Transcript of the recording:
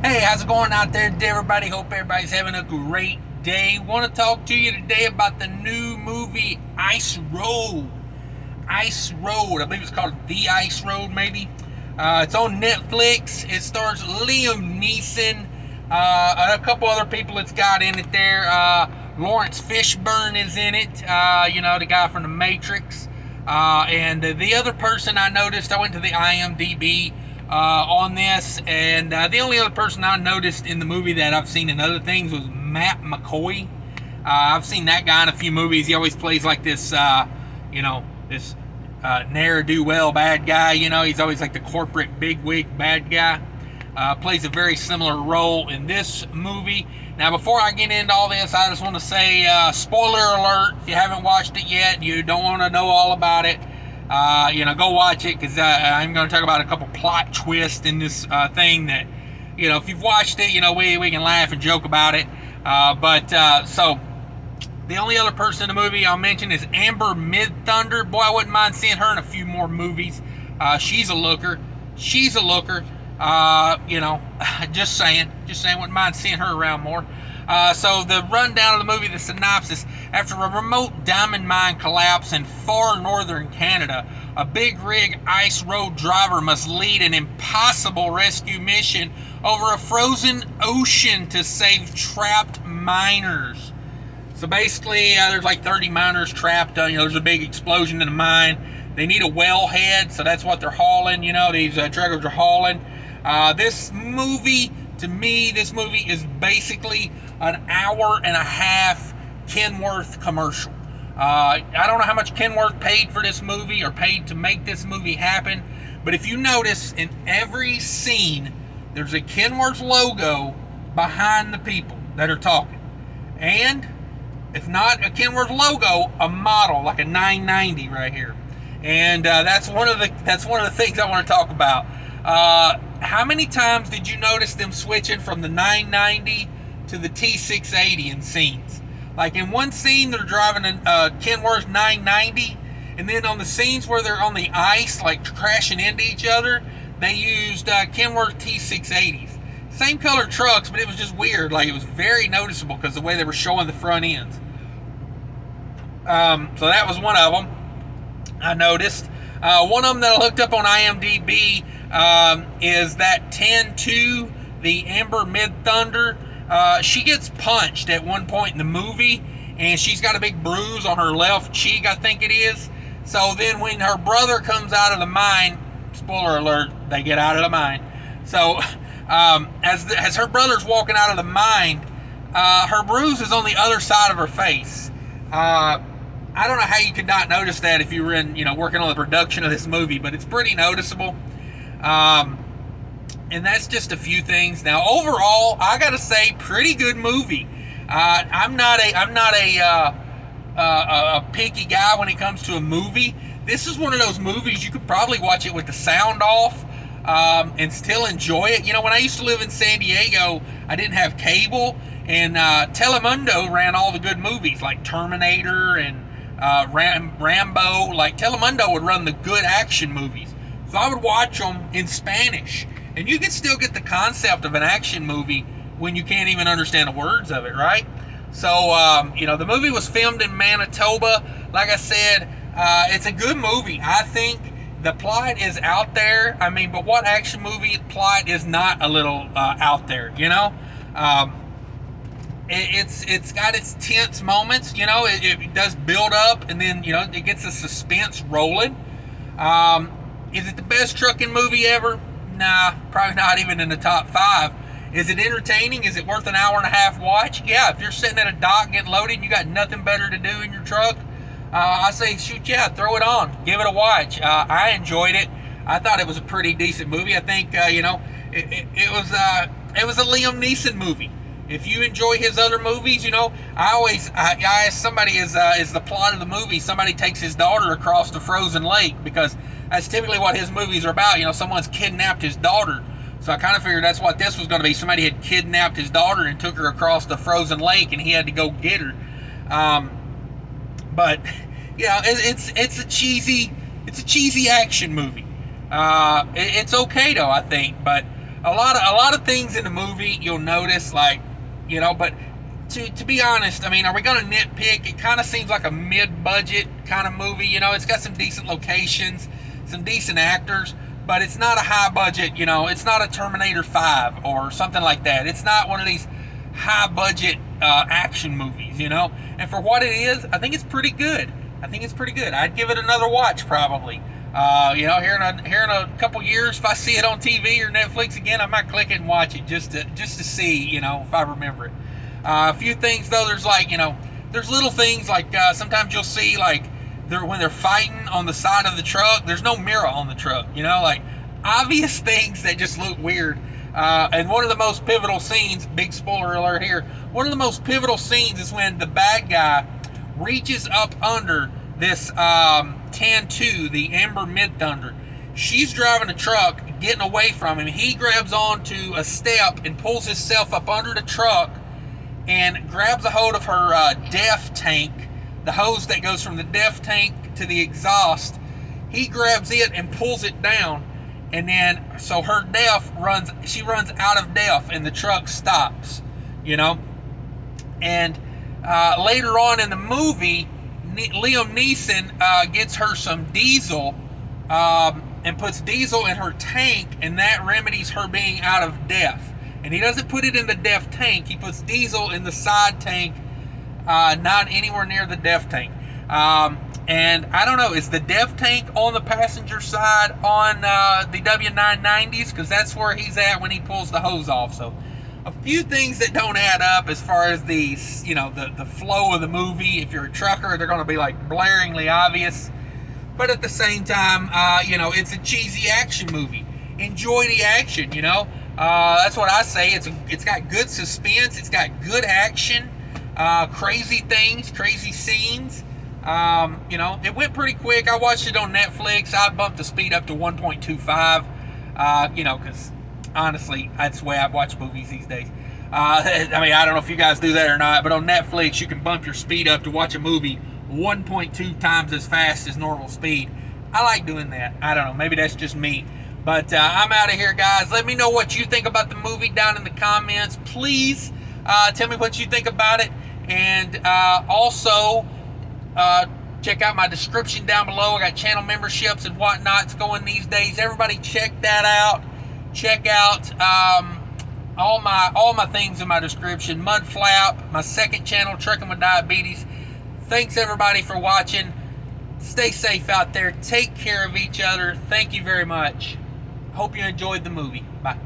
Hey, how's it going out there today, everybody? Hope everybody's having a great day. Want to talk to you today about the new movie Ice Road. Ice Road. I believe it's called The Ice Road, maybe. It's on Netflix. It stars Liam Neeson and a couple other people it's got in it there. Lawrence Fishburne is in it. The guy from The Matrix. And the other person I noticed, I went to the IMDb on this, and the only other person I noticed in the movie that I've seen in other things was Matt McCoy. I've seen that guy in a few movies. He always plays like this, this ne'er-do-well bad guy. He's always like the corporate bigwig bad guy. Plays a very similar role in this movie. Now, before I get into all this, I just want to say, spoiler alert, if you haven't watched it yet, you don't want to know all about it, go watch it, because I'm going to talk about a couple plot twists in this thing that, if you've watched it, we can laugh and joke about it. So, the only other person in the movie I'll mention is Amber Mid-Thunder. Boy, I wouldn't mind seeing her in a few more movies. She's a looker. Just saying, wouldn't mind seeing her around more. So the rundown of the movie, the synopsis: after a remote diamond mine collapse in far northern Canada, a big rig ice road driver must lead an impossible rescue mission over a frozen ocean to save trapped miners. So basically, there's like 30 miners trapped. There's a big explosion in the mine. They need a wellhead, so that's what they're hauling. These truckers are hauling. This movie is basically an hour and a half Kenworth commercial. I don't know how much Kenworth paid for this movie or paid to make this movie happen, but if you notice, in every scene, there's a Kenworth logo behind the people that are talking. And if not a Kenworth logo, a model, like a 990 right here. And that's one of the things I want to talk about. How many times did you notice them switching from the 990 to the T680 in scenes? Like in one scene, they're driving a Kenworth 990, and then on the scenes where they're on the ice, like crashing into each other, they used Kenworth T680s. Same color trucks, but it was just weird. Like, it was very noticeable because the way they were showing the front ends. So that was one of them I noticed. One of them that I looked up on IMDb is that 10-2, the Amber Mid-Thunder. She gets punched at one point in the movie, and she's got a big bruise on her left cheek, I think it is. So then when her brother comes out of the mine, spoiler alert, they get out of the mine. So as her brother's walking out of the mine, her bruise is on the other side of her face. I don't know how you could not notice that if you were working on the production of this movie, but it's pretty noticeable. And that's just a few things. Now, overall, I gotta say, pretty good movie. I'm not a picky guy when it comes to a movie. This is one of those movies you could probably watch it with the sound off and still enjoy it. When I used to live in San Diego, I didn't have cable, and Telemundo ran all the good movies like Terminator and Rambo. Like, Telemundo would run the good action movies, so I would watch them in Spanish, and you can still get the concept of an action movie when you can't even understand the words of it, right? So the movie was filmed in Manitoba. Like I said, it's a good movie. I think the plot is out there. But what action movie plot is not a little out there? It's got its tense moments. It does build up, and then it gets the suspense rolling. Is it the best trucking movie ever? Nah, probably not even in the top 5. Is it entertaining? Is it worth an hour and a half watch? Yeah, if you're sitting at a dock getting loaded and you got nothing better to do in your truck, I say shoot, yeah, throw it on, give it a watch. I enjoyed it. I thought it was a pretty decent movie. I think it was a Liam Neeson movie. If you enjoy his other movies, I ask somebody, is the plot of the movie somebody takes his daughter across the frozen lake? Because that's typically what his movies are about. Someone's kidnapped his daughter. So I kind of figured that's what this was going to be. Somebody had kidnapped his daughter and took her across the frozen lake, and he had to go get her. But it's a cheesy action movie. It's okay though, I think. But a lot of things in the movie you'll notice, like, you know, but to be honest, I mean, are we going to nitpick? It kind of seems like a mid-budget kind of movie. You know, it's got some decent locations, some decent actors, but it's not a high-budget, you know, it's not a Terminator 5 or something like that. It's not one of these high-budget action movies, you know? And for what it is, I think it's pretty good. I think it's pretty good. I'd give it another watch, probably. You know, here in a couple years, if I see it on TV or Netflix again, I might click it and watch it just to see, you know, if I remember it. A few things though, there's like, you know, there's little things like sometimes you'll see like when they're fighting on the side of the truck, there's no mirror on the truck, you know, like obvious things that just look weird. And one of the most pivotal scenes, big spoiler alert here, one of the most pivotal scenes is when the bad guy reaches up under this Tan2, the Amber Mid-Thunder. She's driving a truck, getting away from him. He grabs onto a step and pulls himself up under the truck and grabs a hold of her DEF tank, the hose that goes from the DEF tank to the exhaust. He grabs it and pulls it down, and then so her DEF runs out of DEF and the truck stops, you know. And later on in the movie, Liam Neeson gets her some diesel and puts diesel in her tank, and that remedies her being out of DEF. And he doesn't put it in the DEF tank. He puts diesel in the side tank, not anywhere near the DEF tank. And I don't know, is the DEF tank on the passenger side on the W990s? Because that's where he's at when he pulls the hose off. So a few things that don't add up as far as the, you know, the flow of the movie. If you're a trucker, they're going to be like blaringly obvious. But at the same time, you know, it's a cheesy action movie. Enjoy the action, you know. That's what I say. It's got good suspense. It's got good action, crazy things, crazy scenes. You know, it went pretty quick. I watched it on Netflix. I bumped the speed up to 1.25. You know, because honestly, that's the way I watch movies these days. I mean, I don't know if you guys do that or not, but on Netflix, you can bump your speed up to watch a movie 1.2 times as fast as normal speed. I like doing that. I don't know. Maybe that's just me. But I'm out of here, guys. Let me know what you think about the movie down in the comments. Please tell me what you think about it. And also, check out my description down below. I got channel memberships and whatnots going these days. Everybody check that out. Check out all my things in my description. Mudflap, my second channel, Trucking with Diabetes. Thanks, everybody, for watching. Stay safe out there. Take care of each other. Thank you very much. Hope you enjoyed the movie. Bye.